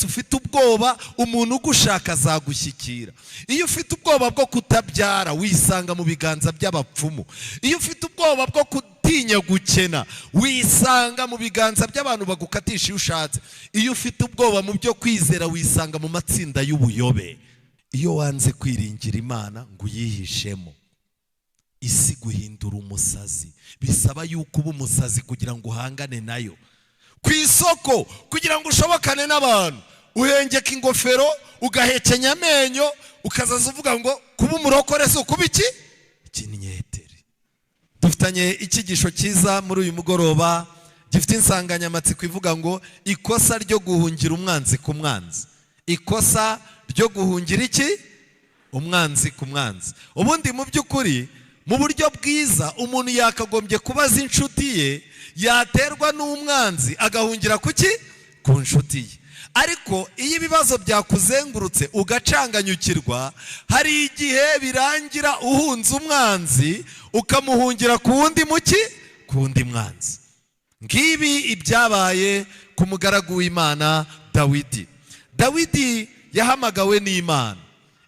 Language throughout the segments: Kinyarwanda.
ufite ubwoba umuntu ugushaka azagushyikira. Iyo ufite ubwoba bwo kutabyara wisanga mu biganza by'abapfumu. Iyo ufite ubwoba bwo kutinya gukena wisanga mu biganza by'abantu bagukatisha iyo ushatse. Iyo ufite ubwoba mu byo kwizera wisanga mu matsinda y'ubuyobe. Iyo wanze kwiringira Imana ngo uyihishemo, isi guhindura umusazi. Bisaba yuko uba umusazi kugira ngo uhangane nayo. Ku isoko kugira ngo ushobokane n'abantu uhengeka ingofero ugahekenya amenyo ukazaza uvuga ngo kuba umurokore si ukuba iki kinyetere. Dufitanye ikigisho cyiza muri uyu mugoroba gifite insanganyamatsiko ivuga ngo ikosa ryo guhungira umwanzi ku mwanzi. Ikosa ryo guhungira iki umwanzi ku mwanzi. Ubundi mu by'ukuri mu buryo bwiza umuntu yakagombye kubaza inshuti ye yaterwa n'umwanzi agahungira kuki ku nshuti ye. Ariko iyo ibibazo byakuzengurutse ugacanganyukirwa, hari igihe birangira uhunze umwanzi ukamuhungira ku wundi muki ku wundi mwanzi. Ngibi ibyabaye ku mugaragu w'Imana Dawidi. Dawidi yahamagawe n'Imana.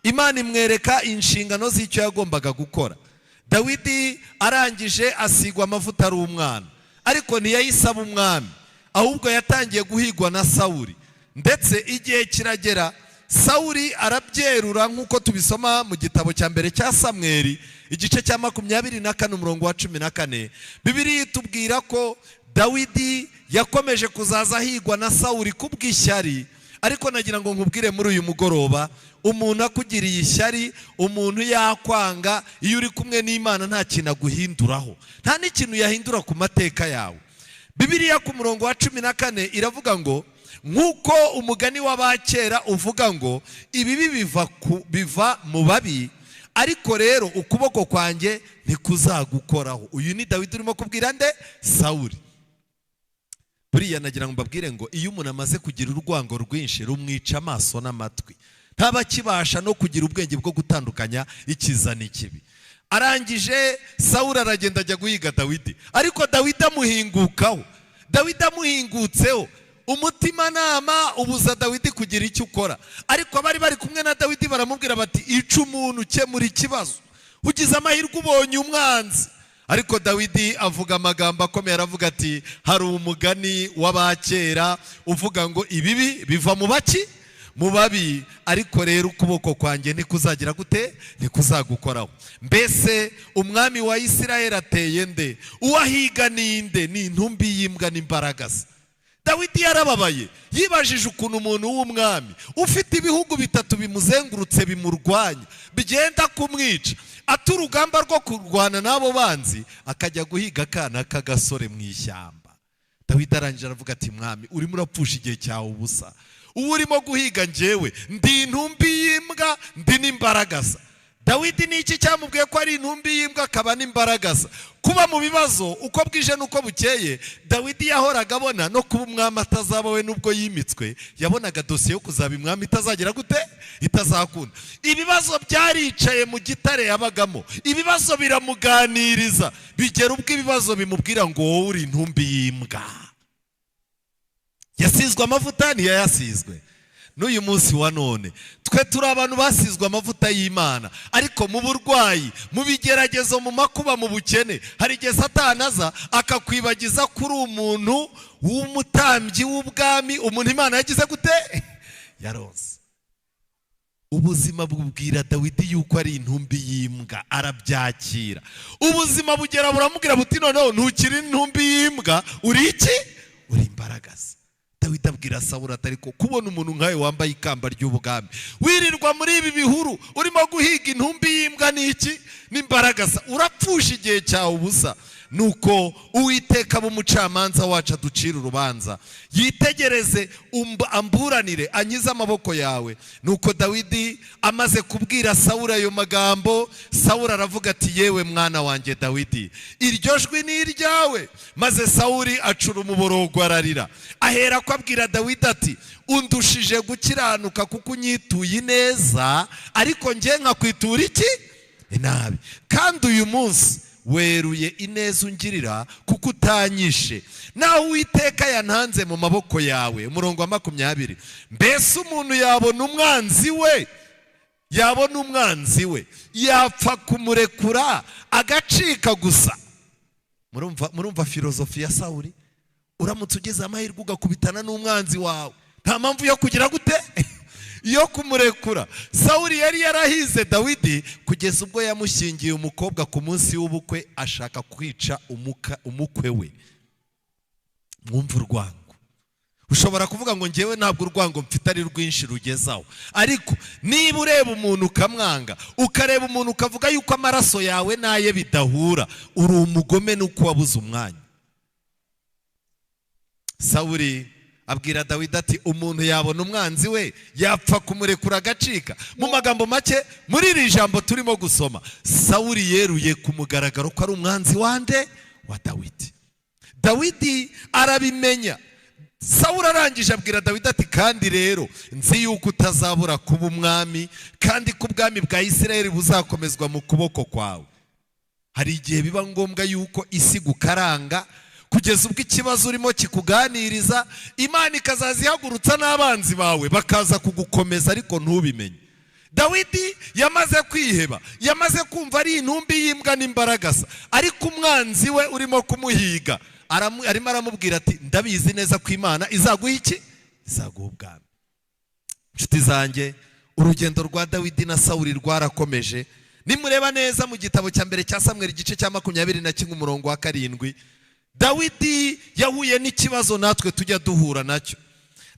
Imana imwereka inshingano z'icyo yagombaga gukora. Dawidi arangije asigwa amavuta ari umwana, ariko ntiyayisaba umwami, ahubwo yatangiye guhigwa na Sawuli. Ndetse igihe kiragera Sawuli arabyerura nk'uko tubisoma mu gitabo cya mbere cya Samweli igice cya 24 umurongo wa 14. Bibiliya itubwira ko Dawidi yakomeje kuzaza ahigwa na Sawuli kubw'ishyari. Ariko nagira ngo nkubwire muri uyu mugoroba, umuntu akugiriye ishyari, umuntu yakwanga, iyo uri kumwe n'Imana nta kintu aguhinduraho, nta n'ikintu yahindura ku mateka yawe. Bibiliya ku murongo wa 14 iravuga ngo nk'uko umugani w'abakera uvuga ngo ibibi biva mu babi, ariko rero ukuboko kwanjye ntikuzagukoraho. Uyu ni Dawidi urimo kubwira nde? Sawuli. Buriya nagira ngo mbabwire ngo iyo umuntu amaze kugira urwango rwinshi rumwica amaso n'amatwi, ntaba kibasha no kugira ubwenge bwo gutandukanya icyiza n'ikibi. Arangije Sawuli aragenda ajya guhiga Dawidi, ariko Dawidi amuhingukaho. Dawidi amuhingutseho, umutima nama ubuza Dawidi kugira icyo ukora. Ariko abari bari kumwe na Dawidi baramubwira bati ica umuntu ukemura ikibazo, ugize amahirwe ubonye umwanzi. Ariko Dawidi avuga amagambo akomeye, aravuga ati hari umugani w'abakera uvuga ngo ibibi biva mu baki mu babi, ariko rero ukuboko kwanjye ntikuzagira gute ntikuzagukoraho. Mbese umwami wa Isirayeli ateye nde? Uwahiga ninde? Ni intumbi y'imbwa n'imbaraga ze. Dawidi yarababaye, yibajije ukuntu umuntu w'umwami ufite ibihugu bitatu bimuzengurutse bimurwanya bigenda kumwica, ati urugamba rwo kurwana n'abo banzi akajya guhiga akana k'agasore mu ishyamba. Dawidi arangije aravuga ati mwami urimo urapfusha igihe cyawe ubusa, ubu urimo guhiga njyewe ndi intumbi y'imbwa ndi n'imbaraga ze. Dawidi ni iki cyamubwiye ko ari intumbi y'imbwa akaba n'imbaraga ze? Kuba mu bibazo uko bwije nuko bukeye, Dawidi yahoraga abona no kuba umwami atazaba we nubwo yimitswe, yabonaga dosiye yo kuzaba umwami itazagira gute itazakunda. Ibibazo byaricaye mu gitare yabagamo, ibibazo biramuganiriza, bigera ubwo ibibazo bimubwira ngo wowe uri intumbi y'imbwa. Yasizwe amavuta ntiyayasizwe? N'uyu munsi wa none twe turi abantu basizwe amavuta y'Imana, ariko mu burwayi, mu bigeragezo, mu makuba, mu bukene, hari igihe Satani aza akakwibagiza kuri umuntu w'umutambyi w'ubwami, umuntu Imana yagize gute yaronse. Ubuzima bubwira Dawidi yuko ari intumbi y'imbwa, arabyakira. Ubuzima bugera buramubwira buti noneho ntukiri intumbi y'imbwa, uri iki? Uri imbaraga ze. Dawidi abwira Sawuli atari ko kubona umuntu nkawe wambaye ikamba ry'ubwami wirirwa muri ibi bihuru urimo guhiga intumbi y'imbwa n'iki n'imbaraga ze, urapfusha igihe cyawe ubusa. Nuko Uwiteka b'umucamanza wacu aducira urubanza, yitegereze amburanire anyize amaboko yawe. Nuko Dawidi amaze kubwira Sawuli ayo magambo, Sawuli aravuga ati yewe mwana wanjye Dawidi, iryo jwi ni iryawe. Maze Sawuli acura umuborogo ararira, ahera ko abwira Dawidi ati undushije gukiranuka kuko unyituye neza, ariko njye nkakwitura iki inabi. Kandi uyu munsi weruye ineza ungirira kuko utanyishe, nawe Uwiteka yantanze mu maboko yawe. Umurongo wa 20, mbese umuntu yabona umwanzi we yapfa kumurekura agacika gusa? Murumva filozofi ya Sawuli? Uramutse ugeze amahirwe ugakubitana n'umwanzi wawe, nta mpamvu yo kugira gute yo kumurekura. Sawuli yari yarahize Dawidi kugeza ubwo yamushyingiye umukobwa ku munsi w'ubukwe, ashaka kwica umukwe we. Mwumva urwango. Ushobora kuvuga ngo ngewe ntabwo urwango mfite ari rwinshi rugezaho, ariko niba ureba umuntu ukamwanga, ukareba umuntu ukavuga yuko amaraso yawe naye bidahura, uri umugome nuko wabuze umwanya. Sawuli abwira Dawidi ati umuntu yabona umwanzi we yapfa kumurekura agacika. Mu magambo make muri iri jambo turimo gusoma, Sawuli yeruye ku mugaragaro ko ari umwanzi wande wa Dawidi. Dawidi arabimenya. Sawuli arangije abwira Dawidi ati kandi rero nzi yuko utazabura kuba umwami, kandi ko ubwami bwa Isirayeli buzakomezwa mu kuboko kwawe. Hari igihe biba ngombwa yuko isi gukaranga kugeza ubwo ikibazo urimo kikuganiriza, Imana ikazaza ihagurutsa n'abanzi bawe bakaza kugukomeza ariko ntubimenye. Dawidi yamaze kwiheba, yamaze kumva ari intumbi y'imbwa n'imbaragasa, ariko umwanzi we urimo kumuhiga arimo aramubwira ati ndabizi neza ko Imana izaguha iki? Izaguha ubwami. Nshuti zanjye, urugendo rwa Dawidi na Sawuli rwarakomeje. Nimureba neza mu gitabo cya mbere cya Samweli igice cya 21 umurongo wa 7, Dawidi yahuye n'ikibazo natwe tujya duhura nacyo.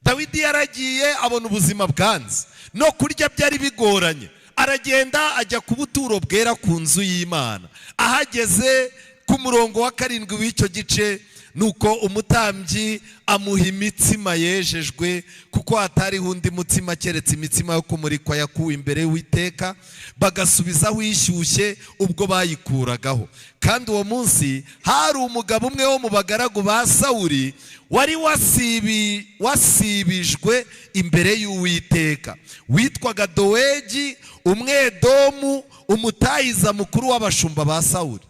Dawidi yaragiye abona ubuzima bwanze, no kurya byari bigoranye, aragenda ajya ku buturo bwera ku nzu y'Imana. Ahageze ku murongo wa 7 w'icyo gice, nuko umutambyi amuha imitsima yejejwe, kuko hatariho undi mutsima keretse imitsima yo kumurikwa yakuwe imbere y'Uwiteka, bagasubizaho ishyushye ubwo bayikuragaho. Kandi uwo munsi hari umugabo umwe wo mu bagaragu ba Sawuli wari wasibijwe imbere y'Uwiteka, witwaga Dowegi Umwedomu, umutahiza mukuru w'abashumba ba Sawuli.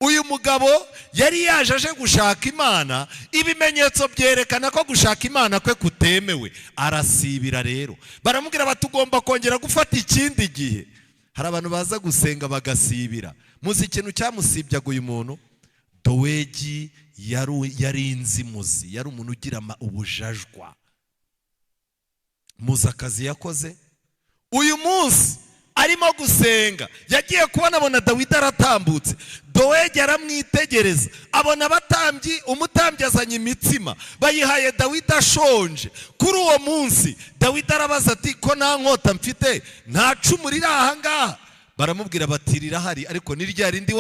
Uyu mugabo yari yaje aje gushaka Imana, ibimenyetso byerekana ko gushaka Imana kwe kutemewe. Arasibira rero, baramubwira batugomba kongera gufata ikindi gihe. Hari abantu baza gusenga bagasibira. Muzi ikintu cyamusibyaga uyu muntu? Dowegi yari inzimuzi, yari umuntu ugira ubujajwa. Muzi akazi yakoze? Uyu munsi arimo gusenga, yagiye kubona abona Dawidi aratambutse. Dowegi aramwitegereza, abona abatambyi, umutambyi azanye imitsima, bayihaye Dawidi ashonje. Kuri uwo munsi Dawidi arabaza ati ko nta nkota mfite, nta cumu riri aha ngaha? Baramubwira bati rirahari, ariko ni rya rindi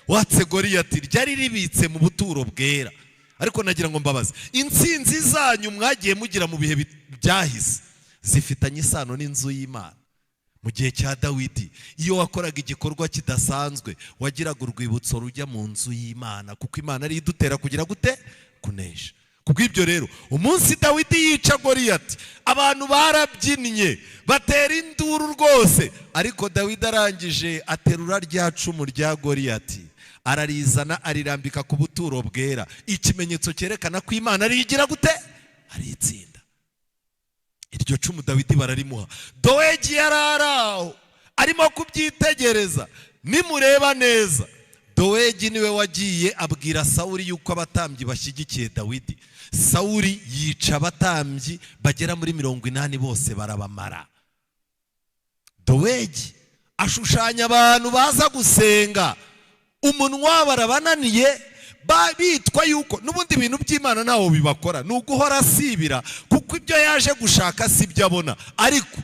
watse Goliyati, ryari ribitse mu buturo bwera. Ariko nagira ngo mbabaze, intsinzi zanyu mwagiye mugira mu bihe byahise zifitanye isano n'inzu y'Imana. Mu gihe cya Dawidi, iyo wakoraga igikorwa kidasanzwe, wagiraga urwibutso rujya mu nzu y'Imana, kuko Imana ari idutera kugira gute? Kunesha. Kubw'ibyo rero, umunsi Dawidi yica Goliyati, abantu barabyinnye batera induru rwose, ariko Dawidi arangije aterura rya cumu rya Goliyati, ararizana arirambika ku buturo bwera, ikimenyetso cyerekana ko Imana ari igira gute? Ari itsinda. Iryo cumu Dawidi bararimuha. Dowegi yararaho arimo kubyitegereza. Nimureba neza, Dowegi niwe wagiye abwira Sawuli yuko abatambyi bashyigikiye Dawidi. Sawuli yica abatambyi bagera muri 80 bose barabamara. Dowegi ashushanya abantu baza gusenga, umunwa barabananiye, bitwa yuko n'ubundi ibintu by'Imana naho bibakora, nuguhora asibira, kuko ibyo yaje gushaka si byo abona. Ariko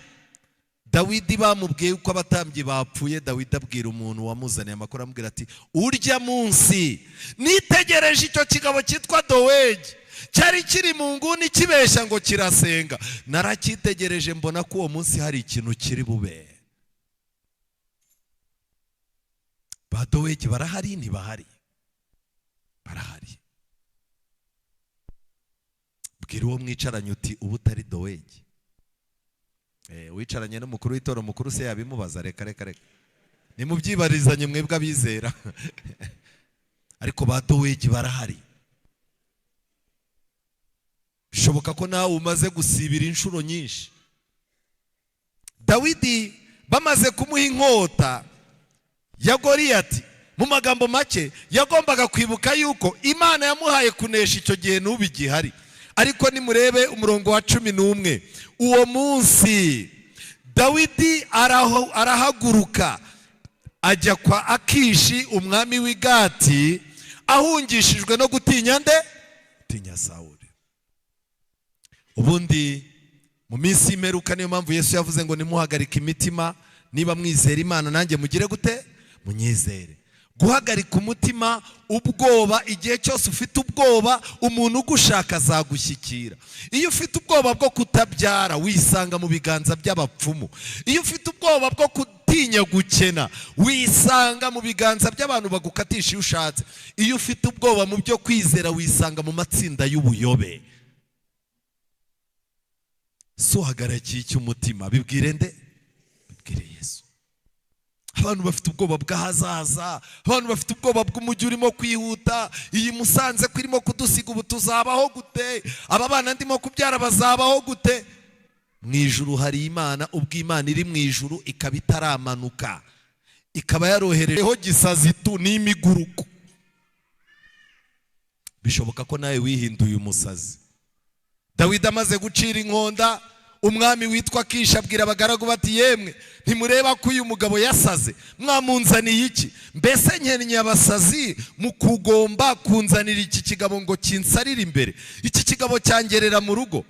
Dawidi bamubwiye uko abatambyi bapfuye, Dawidi abwira umuntu wamuzaniye amakuru, amubwira ati urya munsi nitegereje icyo kigabo cyitwa Dowegi, cyari kiri mu nguni kibeshya ngo kirasenga, narakitegereje mbona ko uwo munsi hari ikintu kiri bube. Ba Dowegi barahari ntibahari? Barahari. Bwira uwo mwicaranye uti ubu utari Dowegi. Wicaranye n'umukuru w'itoro mukuru se yabimubaza? Reka. nimubyibarizanye mwebwe abizera ariko ba Dowegi barahari. Bishoboka ko nawe umaze gusibira inshuro nyinshi. Dawidi bamaze kumuha inkota ya Goliyati, mu magambo make yagombaga kwibuka yuko Imana yamuhaye kunesha icyo gihe n'ubigihari. Ariko nimurebe umurongo wa 11, uwo munsi Dawidi arahaguruka ajya kwa Akishi umwami w'i Gati, ahungishijwe no gutinya nde? Gutinya Sawuli. Ubundi mu minsi y'imperuka niyo mpamvu Yesu yavuze ngo nimuhagarike imitima, niba mwizera Imana nanjye mugire gute? Munyizere. Guhagarika umutima, ubwoba, igihe cyose ufite ubwoba umuntu ugushaka azagushyikira. Iyo ufite ubwoba bwo kutabyara wisanga mu biganza by'abapfumu. Iyo ufite ubwoba bwo gutinya gukena wisanga mu biganza by'abantu bagukatisha iyo ushatse. Iyo ufite ubwoba mu byo kwizera wisanga mu matsinda y'ubuyobe. So hagarakiye cy'umutima bibwire nde? Bibwire Yesu. Abantu bafite ubwoba bw'ahazaza, abantu bafite ubwoba bw'umujyi urimo kwihuta, iyi Musanze kwirimo kudusiga ubu tuzabaho gute? Aba bana ndimo kubyara bazabaho gute? Mu ijuru hari Imana, ubwo Imana iri mu ijuru ikaba itaramanuka, ikaba yaroherejeho gisazi tu n'imiguruko. Bishoboka ko nawe wihinduye umusazi. Dawidi amaze gucira inkonda, umwami witwa Akishi abwira abagaragu bati, yemwe ntimureba ko uyu mugabo yasaze? Mwamunzaniye iki? Mbese nkennye abasazi mu kugomba kunzanira iki kigabo ngo kinsarire imbere? Iki kigabo cyangerera mu rugo.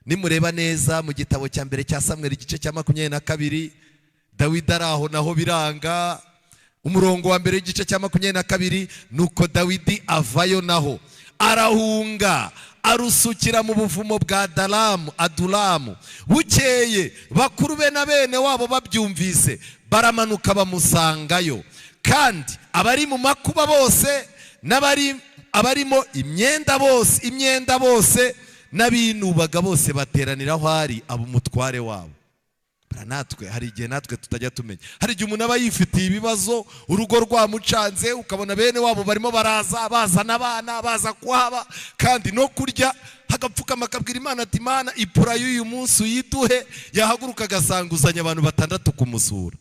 Nimureba neza mu gitabo cya mbere cya Samweli igice cya 22, Dawidi araho naho biranga. Umurongo wa mbere igice cya 22, nuko Dawidi avayo naho arahunga, arusukira mu buvumo bwa Adulamu. Bukeye bakuru be na bene wabo babyumvise baramanuka bamusangayo, kandi abari mu makuba bose abarimo imyenda bose n'abinubaga bose bateranira aho ari abo umutware wabo. Natwe hari igihe natwe tutajya tumenya. Hari igihe umuntu aba yifitiye ibibazo, urugo rwamucanze, ukabona bene wabo barimo baraza, bazana abana, baza kuhaba, kandi no kurya hagapfukama akabwira Imana ati, Imana ipura y'uyu munsi uyiduhe. Yahaguruka agasanguzanya abantu 6 kumusura.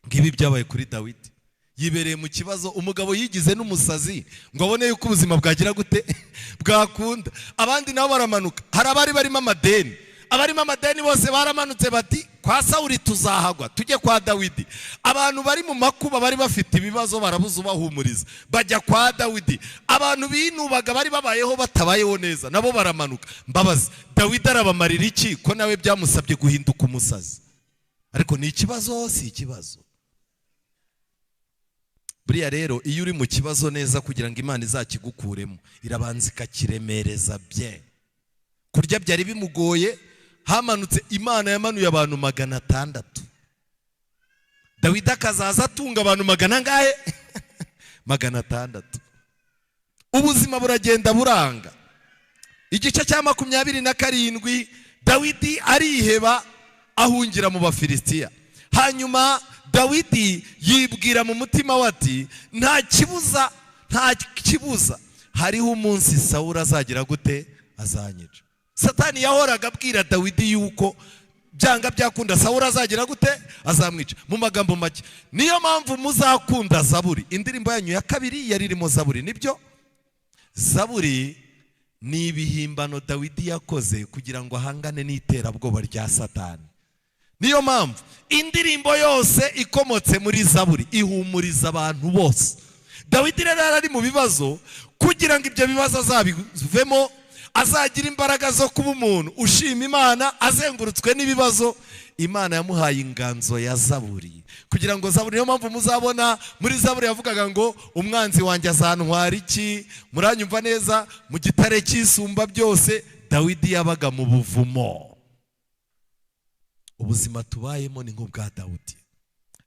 Ngibi byabaye kuri Dawidi. Yibereye mu kibazo, umugabo yigize n'umusazi ngo abone yuko ubuzima bwagira gute? Bwakunda. Abandi nabo baramanuka, hari abari barimo amadeni. Abarimo amadeni bose baramanutse bati, kwa Sawuli tuzahagwa tujye kwa Dawidi. Abantu bari mu makuba bari bafite ibibazo barabuze ubahumuriza, bajya kwa Dawidi. Abantu binubaga bari babayeho batabayeho neza nabo baramanuka. Mbabazi, Dawidi arabamarira iki ko nawe byamusabye guhinduka umusazi? Ariko ni ikibazo, si ikibazo. Buriya rero iyo uri mu kibazo neza, kugira ngo Imana izakigukuremo irabanza ikakiremereza bye. Kurya byari bimugoye, hamanutse Imana yamanuye abantu 600. Dawidi akazaza atunga abantu ngahe? 600. Ubuzima buragenda buranga. Igice cya 27, Dawidi ariheba ahungira mu Bafilisitiya. Hanyuma Dawidi yibwira mu mutima wati, nta kibuza hariho umunsi Sawuli azagira gute? Azanyica. Satani yahoraga abwira Dawidi yuko byanga byakunda Sawuli azagira gute? Azamwica. Mu magambo make, niyo mpamvu muzakunda Zaburi. Indirimbo yanyu ya 2 yari irimo Zaburi, nibyo? Zaburi ni ibihimbano Dawidi yakoze kugira ngo ahangane n'iterabwoba rya Satani. Niyo mpamvu indirimbo yose ikomotse muri Zaburi ihumuriza abantu bose. Dawidi rero ari mu bibazo, kugira ngo ibyo bibazo azabivemo, azagira imbaraga zo kuba umuntu ushima Imana azengurutswe n'ibibazo. Imana yamuhaye inganzo ya Zaburi, kugira ngo Zaburi, niyo mpamvu muzabona muri Zaburi yavugaga ngo umwanzi wanjye azantwara iki? Muranyumva neza? Mu gitare cy'isumba byose Dawidi yabaga mu buvumo. Ubuzima tubayemo ni nk'ubwa Dawidi.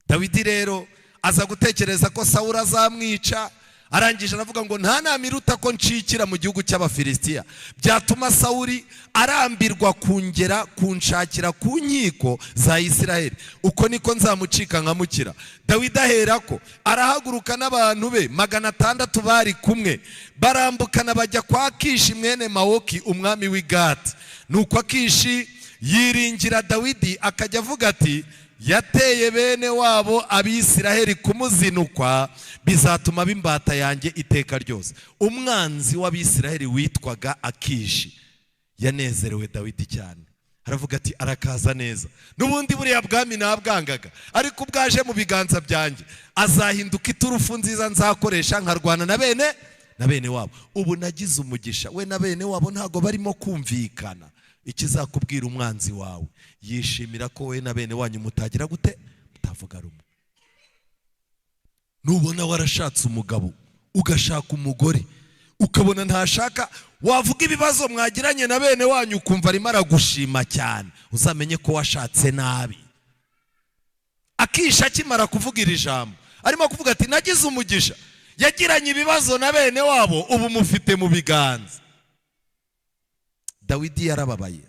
Dawidi rero aza gutekereza ko Sawuli azamwica, arangije aravuga ngo nta nama iruta ko ncikira mu gihugu cy'Abafilisitiya, byatuma Sawuli arambirwa kungera kunshakira ku nkiko za Isiraheli, uko niko nzamucika nkamukira. Dawidi aherako arahaguruka n'abantu be 600 bari kumwe, barambukana bajya kwa Akishi mwene Mawoki umwami w'i Gati. Nuko Akishi yiringira Dawidi akajya avuga ati yateye bene wabo Abisiraheli kumuzinukwa, bizatuma bimbata yanjye iteka ryose. Umwanzi w'Abisiraheli witwaga Akishi yanezerewe Dawidi cyane, aravuga ati arakaza neza, n'ubundi buriya bwami nabwangaga, ariko ubwaje mu biganza byanjye azahinduka iturufu nziza nzakoresha nkarwana na bene wabo. Ubu nagize umugisha, we na bene wabo ntago barimo kumvikana. Ikizakubwira umwanzi wawe, yishimira ko we na bene wanyu mutagira gute, mutavuga rumwe. Nubona warashatse umugabo ugashaka umugore ukabona ntashaka, wavuga ibibazo mwagiranye na bene wanyu ukumva arimo aragushima cyane, uzamenye ko washatse nabi. Akishi akimara kuvuga iri jambo arimo kuvuga ati nagize umugisha, yagiranye ibibazo na bene wabo, ubu mufite mu biganza. Dawidi yarababaye.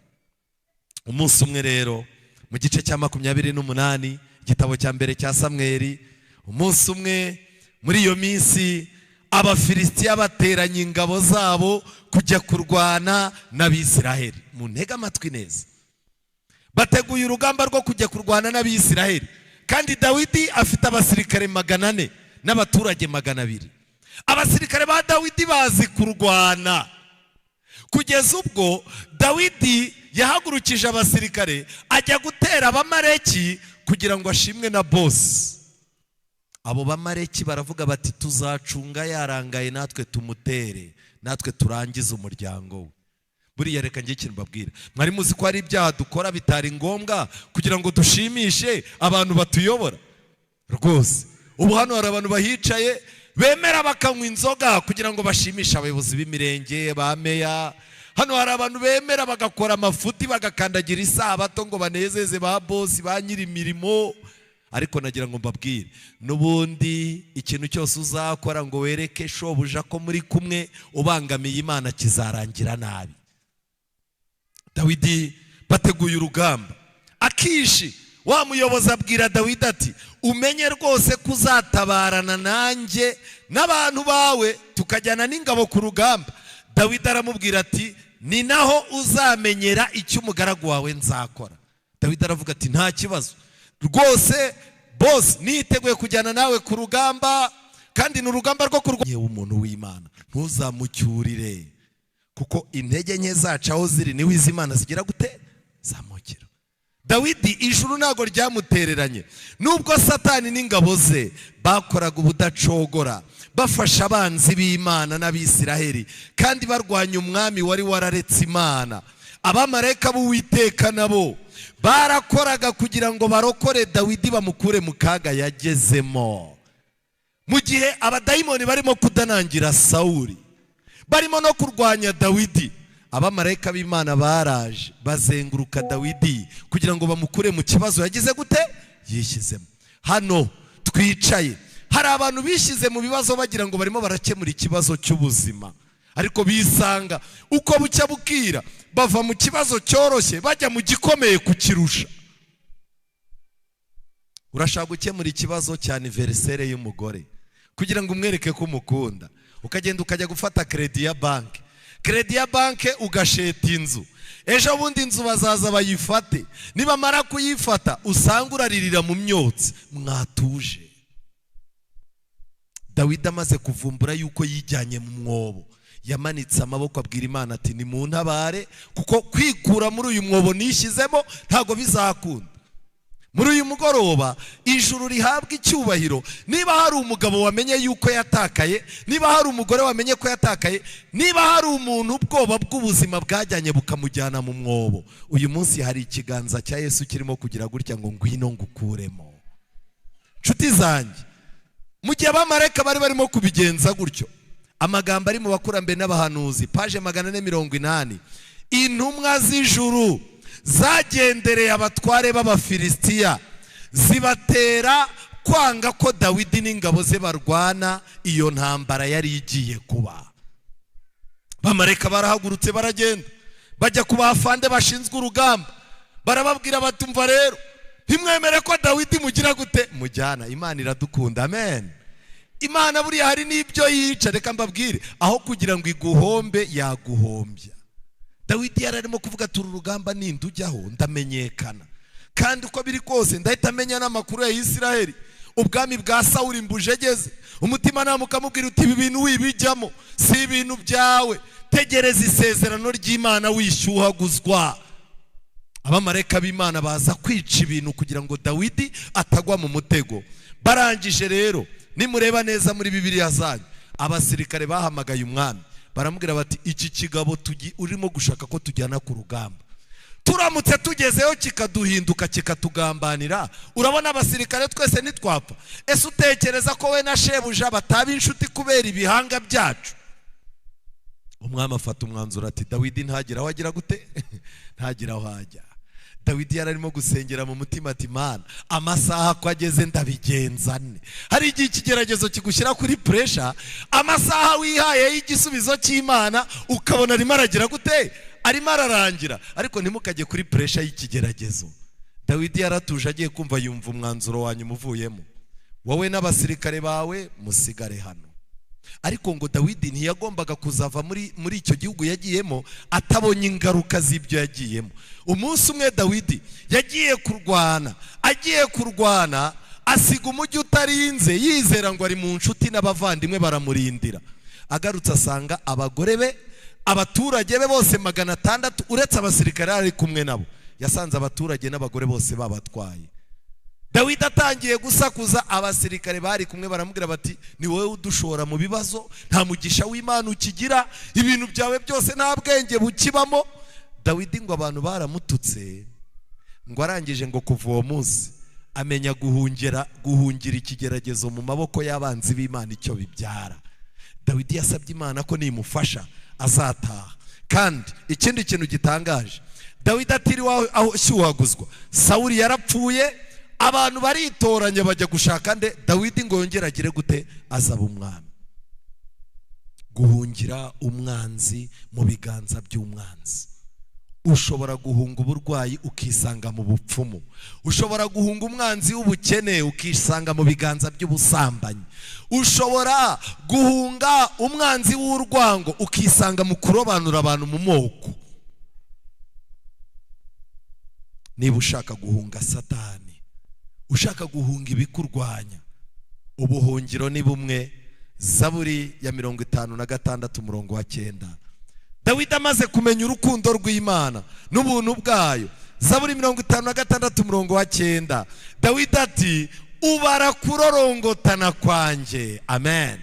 Umunsi umwe rero mu gice cya 28 igitabo cya mbere cya Samweli, umunsi umwe muri iyo minsi Abafilisitiya bateranye ingabo zabo kujya kurwana n'Abisiraheli. Mu ntega amatwi neza, bateguye urugamba rwo kujya kurwana n'Abisiraheli, kandi Dawidi afite abasirikare 400 n'abaturage 200. Abasirikare ba Dawidi bazi kurwana, kugeza ubwo Dawidi yahagurukije abasirikare ajya gutera Abamaleki kugira ngo ashimwe na boss. Abo Bamaleki baravuga bati tuzacunga yarangaye natwe tumutere, natwe turangize umuryango we. Buriya reka ngiye ikintu mbabwira, mwari muzi ko ari ibyaha dukora bitari ngombwa kugira ngo dushimishe abantu batuyobora rwose. Ubu hano hari abantu bahicaye bemera bakanywa inzoga kugira ngo bashimishe abayobozi b'imirenge, ba meya. Hano hari abantu bemera bagakora amafuti bagakandagira isabato ngo banezeze ba boss ba nyiri imirimo. Ariko nagira ngo mbabwire, n'ubundi ikintu cyose uzakora ngo wereke shobuja ko muri kumwe ubangamiye Imana kizarangira nabi. Dawidi bateguye urugamba. Akishi wa muyobozi abwira Dawidi ati umenye rwose kuzatabarana nanjye n'abantu bawe tukajyana n'ingabo ku rugamba. Dawidi aramubwira ati ni naho uzamenyera icyo umugaragu wawe nzakora. Dawidi aravuga ati nta kibazo rwose boss, niteguye kujyana nawe ku rugamba, kandi n'urugamba rwo kurwanya umuntu w'Imana. Ntuzamucyurire, kuko intege nke zacu aho ziri niho iz'Imana zigira gute zamukira. Dawidi ijuru ntago ryamutereranye, nubwo Satani n'ingabo ze bakoraga ubudacogora bafasha abanzi b'Imana n'Abisiraheli, kandi barwanya umwami wari wararetse Imana. Abamarayika b'Uwiteka nabo barakoraga kugira ngo barokore Dawidi bamukure mu kaga yagezemo. Mu gihe abadayimoni barimo kudanangira Sawuli, barimo no kurwanya Dawidi, abamarayika b'Imana baraje bazenguruka Dawidi kugira ngo bamukure mu kibazo yagize gute yishyizemo. Hano twicaye hari abantu bishyize mu bibazo bagira ngo barimo barakemura ikibazo cy'ubuzima, ariko bisanga uko bucya bukira bava mu kibazo cyoroshye bajya mu gikomeye kukirusha. Urashaka gukemura ikibazo cya anniversaire y'umugore kugira ngo umwereke ko umukunda, ukagenda ukajya gufata credit ya banki. Credit ya banki ugasheta inzu, ejo bundi inzu bazaza bayifate, nibamara kuyifata usanga uraririra mu myotsi mwatuje. Dawidi amaze kuvumbura yuko yijyanye mu mwobo, yamanitse amaboko abwira Imana ati ni mu ntabare, kuko kwikura muri uyu mwobo nishyizemo ntago bizakunda. Muri uyu mugoroba ijuru rihabwa icyubahiro. Niba hari umugabo wamenye yuko yatakaye, niba hari umugore wamenye ko yatakaye, niba hari umuntu ubwoba bw'ubuzima bwajyanye bukamujyana mu mwobo, uyu munsi hari ikiganza cya Yesu kirimo kugira gutya ngo ngwino ngukuremo. Nshuti zanjye, mu gihe abamarayika bari barimo kubigenza gutyo, amagambo ari mu bakurambere n'abahanuzi page 480, intumwa z'ijuru zagendereye abatware b'Abafilisitiya zibatera kwanga ko Dawidi n'ingabo ze barwana iyo ntambara yari igiye kuba. Bamareka barahagurutse baragenda bajya ku bafande bashinzwe urugamba, barababwira batumva rero ntimwemere ko Dawidi mugira gute mujyana. Imana iradukunda, amen. Imana buriya hari n'ibyo yica. Reka mbabwire, aho kugira ngo iguhombe yaguhombya. Dawidi yararimo kuvuga turi urugamba ninde ujyaho ndamenyekana, kandi uko biri kose ndahita amenya n'amakuru ya Isiraheli. Ubwami bwa Sawuli mbujegeze, umutima namukamubwira uti ibi bintu wibijyamo si ibintu byawe, tegereza isezerano ry'Imana wishyuhaguzwa. Abamareka b'Imana baza kwica ibintu kugira ngo Dawidi atagwa mu mutego. Barangije rero, nimureba neza muri Bibiliya zanyu, abasirikare bahamagaye umwami baramubwira bati iki kigabo urimo gushaka ko tujyana ku rugamba, turamutse tugezeyo kikaduhinduka kikatugambanira, urabona abasirikare twese nitwapfa. Ese utekereza ko we na shebuja bataba inshuti kubera ibihanga byacu? Umwami afata umwanzuro ati Dawidi ntagira aho agira gute ntagira aho ajya. Dawidi yararimo gusengera mu mutima ati Mana, amasaha ko ageze ndabigenza ne. Hari igihe ikigeragezo kigushyira kuri pressure, amasaha wihaye y'igisubizo cy'Imana ukabona arimo aragira gute arimo ararangira, ariko ntimukajye kuri pressure y'ikigeragezo. Dawidi yaratuje agiye kumva yumva umwanzuro wanyu muvuyemo, wowe n'abasirikare bawe musigare hano. Ariko ngo Dawidi ntiyagombaga kuzava muri icyo gihugu yagiyemo atabonye ingaruka z'ibyo yagiyemo. Umunsi umwe Dawidi yagiye kurwana, agiye kurwana asiga umujyi utarinze yizera ngo ari mu nshuti n'abavandimwe baramurindira. Agarutse asanga abagore be, abaturage be bose 600 uretse abasirikare ari kumwe nabo, yasanze abaturage n'abagore bose babatwaye. Dawidi atangiye gusakuza, abasirikare bari kumwe baramubwira bati ni wowe udushora mu bibazo, nta mugisha w'Imana ukigira, ibintu byawe byose nta bwenge bukibamo. Dawidi ngo abantu baramututse, ngo arangije ngo kuva uwo munsi amenya guhungira ikigeragezo mu maboko y'abanzi b'Imana icyo bibyara. Dawidi yasabye Imana ko nimufasha azataha. Kandi ikindi kintu gitangaje, Dawidi atiriwe ashyuhaguzwa. Sawuli yarapfuye, abantu baritoranya bajya gushaka nde Dawidi ngo yongere agire gute azaba umwami. Guhungira umwanzi mu biganza by'umwanzi. Ushobora guhunga uburwayi ukisanga mu bupfumu, ushobora guhunga umwanzi w'ubukene ukisanga mu biganza by'ubusambanyi, ushobora guhunga umwanzi w'urwango ukisanga mu kurobanura abantu mu moko. Niba ushaka guhunga Satani, ushaka guhunga ibikurwanya, ubuhungiro ni bumwe. Zaburi ya 56 umurongo wa 9. Dawidi amaze kumenya urukundo rw'Imana n'ubuntu bwayo. Zaburi 56 umurongo wa 9, Dawidi ati ubara kurorongotana kwanjye, amen.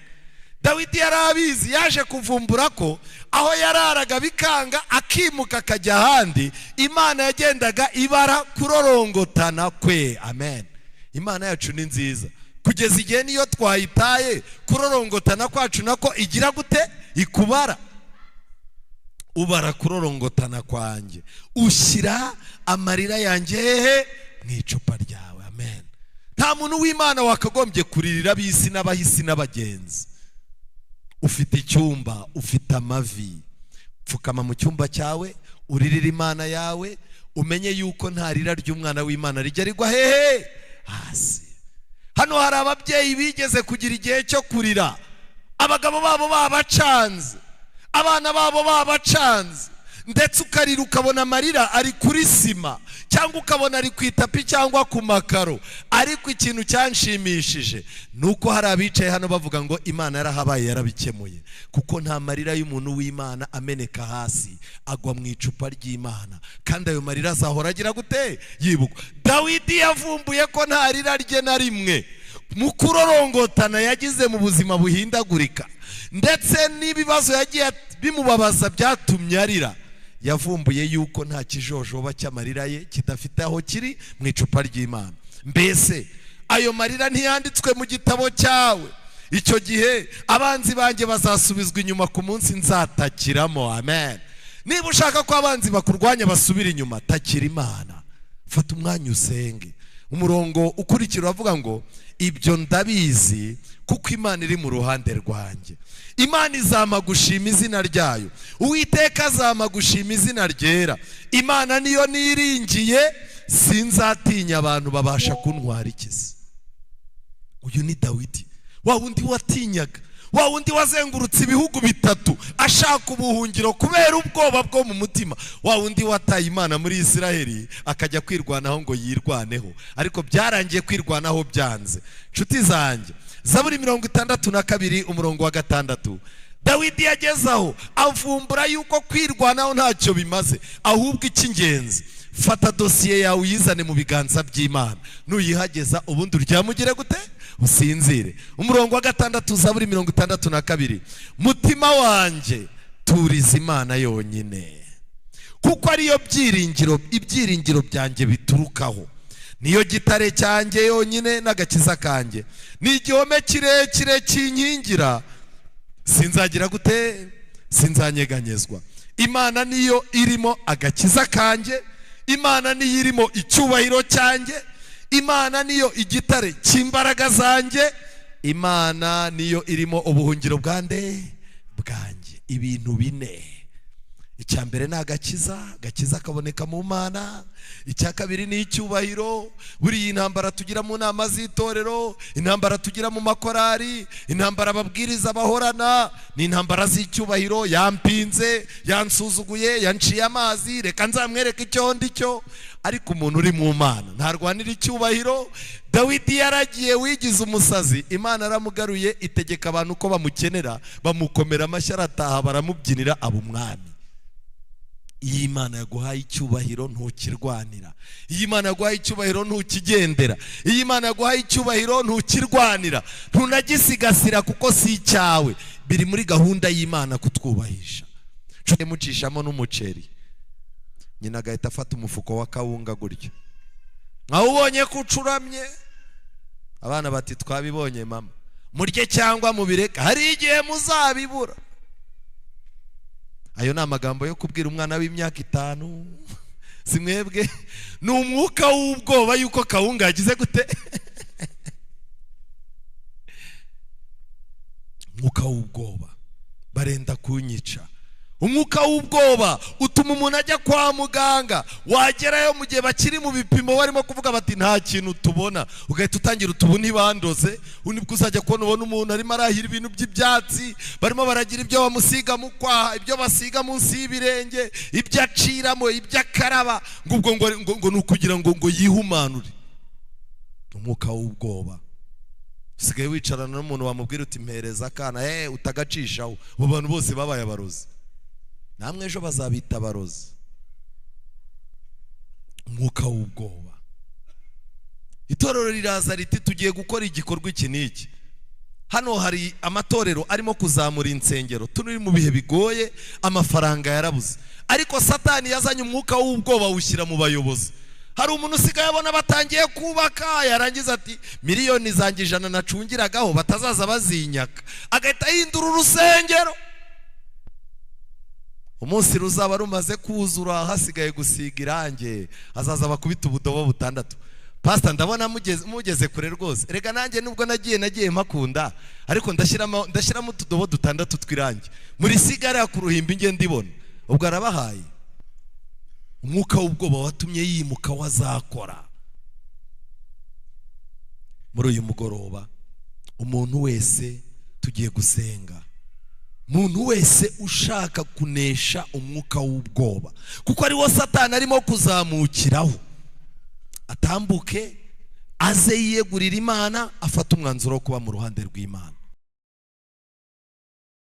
Dawidi yarabizi, yaje kuvumbura ko aho yararaga bikanga akimuka akajya ahandi, Imana yagendaga ibara kurorongotana kwe, amen. Imana yacu ni nziza, kugeza igihe niyo twayitaye kurorongotana kwacu nako igira gute ikubara. Ubara kurorongotana kwanjye, ushyira amarira yanjye hehe mu icupa ryawe, amen. Nta muntu w'Imana wakagombye kuririra bisi n'abahisi n'abagenzi. Ufite icyumba, ufite amavi, pfukama mu cyumba cyawe uririra Imana yawe, umenye yuko nta rira ry'umwana w'Imana rijya rigwa hehe hasi. Hano hari ababyeyi bigeze kugira igihe cyo kurira, abagabo babo babacanze, abana babo babacanze, ndetse ukarira ukabona amarira ari kuri sima cyangwa ukabona ari ku itapi cyangwa ku makaro. Ariko ikintu cyanshimishije nuko hari abicaye hano bavuga ngo Imana yarahabaye yarabikemuye, kuko nta marira y'umuntu w'Imana ameneka hasi agwa mu icupa ry'Imana, kandi ayo marira azahora agira gute yibukwa. Dawidi yavumbuye ko nta rira rye na rimwe mu kurorongotana yagize mu buzima buhindagurika, ndetse n'ibibazo yagiye bimubabaza byatumye arira. Yavumbuye yuko nta kijojoba cy'amarira ye kidafite aho kiri mu icupa ry'Imana. Mbese ayo marira ntiyanditswe mu gitabo cyawe? Icyo gihe abanzi banjye bazasubizwa inyuma ku munsi nzatakiramo, amen. Niba ushaka ko abanzi bakurwanya basubira inyuma, takira Imana, fata umwanya usenge. umurongo ukurikira avuga ngo ibyo ndabizi kuko Imana iri mu ruhande rwanjye. Imana izama gushima izina ryayo, Uwiteka azama gushima izina ryera. Imana niyo niringiye, sinzatinya abantu babasha kuntwara ikizi. Uyu ni Dawidi, wa wundi watinyaga, wa wundi wazengurutse ibihugu bitatu ashaka ubuhungiro kubera ubwoba bwo mu mutima, wa wundi wataye Imana muri Isiraheli akajya kwirwanaho ngo yirwaneho, ariko byarangiye kwirwanaho byanze. Nshuti zanjye, Zaburi 62 umurongo wa 6, Dawidi yagezaho avumbura yuko kwirwanaho ntacyo bimaze, ahubwo icy'ingenzi fata dosiye yawe uyizane mu biganza by'Imana, nuyihageza ubundi uryamugire gute usinzire. Umurongo wa 6, Zaburi 62, mutima wanjye turiza Imana yonyine, kuko ariyo ibyiringiro byanjye biturukaho. Niyo gitare cyanjye yonyine n'agakiza kanjye, ni igihome kirekire kinkingira, sinzagira gute sinzanyeganyezwa. Imana niyo irimo agakiza kanjye, Imana niyo irimo icyubahiro cyanjye, Imana niyo igitare cy'imbaraga zanjye, Imana niyo irimo ubuhungiro bwanjye. Ibintu bine. Icya mbere ni agakiza kaboneka mu Mana. Icya kabiri ni icyubahiro. Buri intambara tugira mu nama z'itorero, intambara tugira mu makorari, intambara ababwiriza bahorana, ni intambara z'icyubahiro. Yampinze, yansuzuguye, yanciye amazi, reka nzamwereke icyo ndicyo. Ariko umuntu uri mu Mana ntarwanira icyubahiro. Dawidi yaragiye wigize umusazi, Imana aramugaruye, itegeka abantu ko bamukenera, bamukomera amashyi, arataha, baramubyinira, aba umwami. Iyi Imana yaguhaye icyubahiro ntukirwanira. Iyi Imana yaguhaye icyubahiro ntukigendera. Iyi Imana yaguhaye icyubahiro ntukirwanira, ntunagisigasira kuko si icyawe. Biri muri gahunda y'Imana kutwubahisha. Cyo mucishamo n'umuceri, nyina agahita afata umufuko wa kawunga gutyo. Nkaho ubonye ko ucuramye, abana bati twabibonye mama, murye cyangwa mubireka, hari igihe muzabibura. Ayo ni amagambo yo kubwira umwana w'imyaka 5. Simwebwe ni umwuka w'ubwoba yuko kawunga yagize gute. Umwuka w'ubwoba, barenda kunyica. Umwuka w'ubwoba utuma umuntu ajya kwa muganga, wagerayo mu gihe bakiri mu bipimo barimo kuvuga bati nta kintu tubona, ugahita utangira utubuni bandoze. Unibwo uzajya kubona ubona umuntu arimo arahira ibintu by'ibyatsi, barimo baragira ibyo bamusiga mu kwaha, ibyo basiga munsi y'ibirenge, ibyo aciramo, ibyo akaraba, ngo ni ukugira ngo yihumanure. Umwuka w'ubwoba. Usigaye wicarana n'umuntu wamubwira uti mpereza akana, utagacishaho. Abo bantu bose babaye abarozi, namwe ejo bazabita abarozi. Umwuka w'ubwoba. Itorero riraza riti tugiye gukora igikorwa iki n'iki. Hano hari amatorero arimo kuzamura insengero, turi mu bihe bigoye, amafaranga yarabuze, ariko Satani yazanye umwuka w'ubwoba ushyira mu bayobozi. Hari umuntu usigaye abona batangiye kubaka, yarangiza ati miliyoni zanjye 100 nacungiragaho batazaza bazinyaka, agahita ahindura urusengero. Umunsi ruzaba rumaze kuzura hasigaye gusiga irange, azaza bakubita ubudobo 6. Pastor ndabona mugeze kure rwose. Rega nanjye nubwo nagiye makunda, ariko ndashyiramo utudobo 6 twirange muri sigara ku ruhimbi nge ndibona. Ubwo arabahaye. Umwuka w'ubwoba watumye yimuka wazakora. Muri uyu mugoroba umuntu wese tugiye gusenga, muntu wese ushaka kunesha umwuka w'ubwoba, kuko ari wo Satani arimo kuzamukiraho, atambuke aze yiyegurira Imana, afata umwanzuro wo kuba mu ruhande rw'Imana.